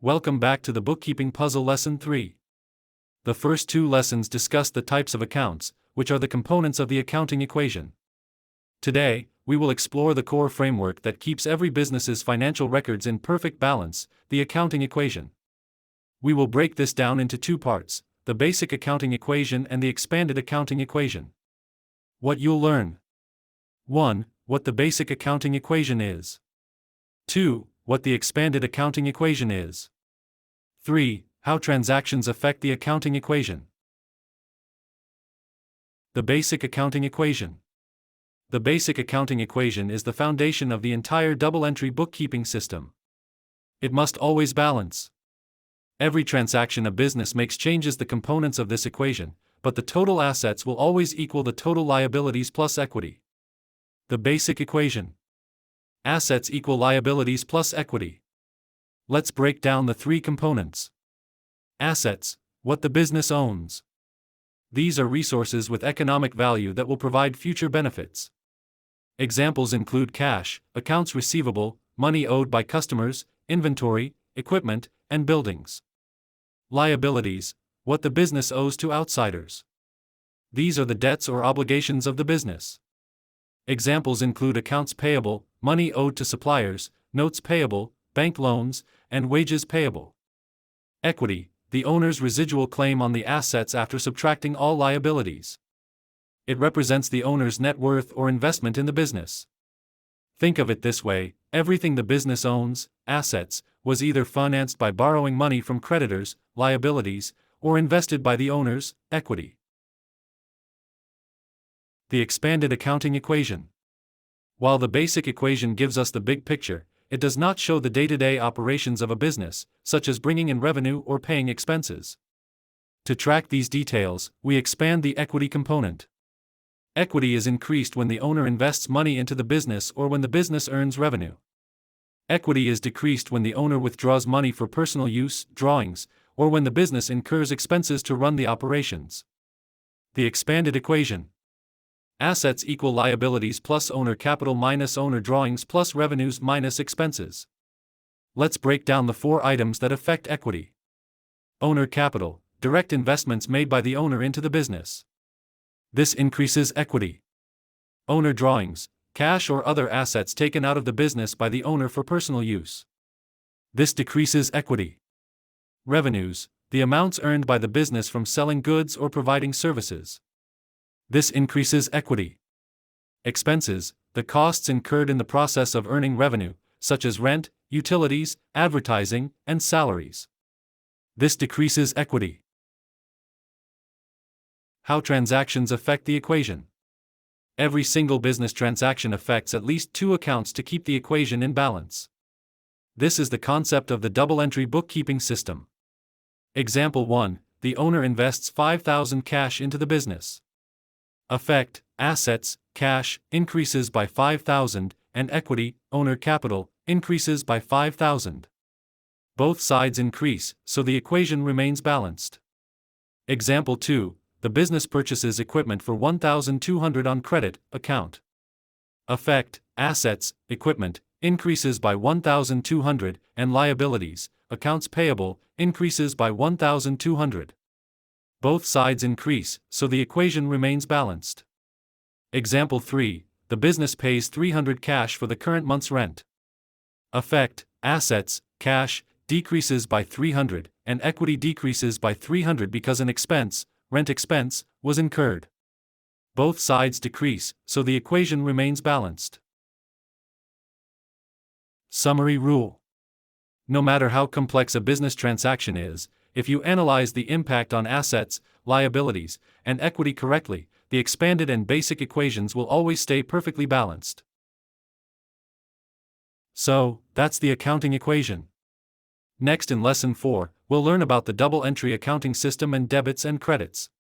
Welcome back to the Bookkeeping Puzzle Lesson 3. The first two lessons discuss the types of accounts, which are the components of the accounting equation. Today, we will explore the core framework that keeps every business's financial records in perfect balance, the accounting equation. We will break this down into two parts, the basic accounting equation and the expanded accounting equation. What you'll learn. 1. What the basic accounting equation is. 2. What the expanded accounting equation is. 3. How transactions affect the accounting equation. The basic accounting equation. The basic accounting equation is the foundation of the entire double-entry bookkeeping system. It must always balance. Every transaction a business makes changes the components of this equation, but the total assets will always equal the total liabilities plus equity. The basic equation. Assets equal liabilities plus equity. Let's break down the three components. Assets, what the business owns. These are resources with economic value that will provide future benefits. Examples include cash, accounts receivable, money owed by customers, inventory, equipment, and buildings. Liabilities, what the business owes to outsiders. These are the debts or obligations of the business. Examples include accounts payable, money owed to suppliers, notes payable, bank loans, and wages payable. Equity, the owner's residual claim on the assets after subtracting all liabilities. It represents the owner's net worth or investment in the business. Think of it this way: everything the business owns, assets, was either financed by borrowing money from creditors, liabilities, or invested by the owners, equity. The expanded accounting equation. While the basic equation gives us the big picture, it does not show the day-to-day operations of a business, such as bringing in revenue or paying expenses. To track these details, we expand the equity component. Equity is increased when the owner invests money into the business or when the business earns revenue. Equity is decreased when the owner withdraws money for personal use, drawings, or when the business incurs expenses to run the operations. The expanded equation. Assets equal liabilities plus owner capital minus owner drawings plus revenues minus expenses. Let's break down the four items that affect equity. Owner capital, direct investments made by the owner into the business. This increases equity. Owner drawings, cash or other assets taken out of the business by the owner for personal use. This decreases equity. Revenues, the amounts earned by the business from selling goods or providing services. This increases equity. Expenses, the costs incurred in the process of earning revenue, such as rent, utilities, advertising, and salaries. This decreases equity. How transactions affect the equation. Every single business transaction affects at least two accounts to keep the equation in balance. This is the concept of the double-entry bookkeeping system. Example 1, the owner invests $5,000 cash into the business. Effect, assets, cash, increases by $5,000, and equity, owner capital, increases by $5,000. Both sides increase, so the equation remains balanced. Example 2, the business purchases equipment for $1,200 on credit account. Effect, assets, equipment, increases by $1,200, and liabilities, accounts payable, increases by $1,200. Both sides increase, so the equation remains balanced. Example 3, the business pays $300 cash for the current month's rent. Effect, assets, cash, decreases by $300, and equity decreases by $300 because an expense, rent expense, was incurred. Both sides decrease, so the equation remains balanced. Summary rule. No matter how complex a business transaction is, if you analyze the impact on assets, liabilities, and equity correctly, the expanded and basic equations will always stay perfectly balanced. So, that's the accounting equation. Next in Lesson 4, we'll learn about the double-entry accounting system and debits and credits.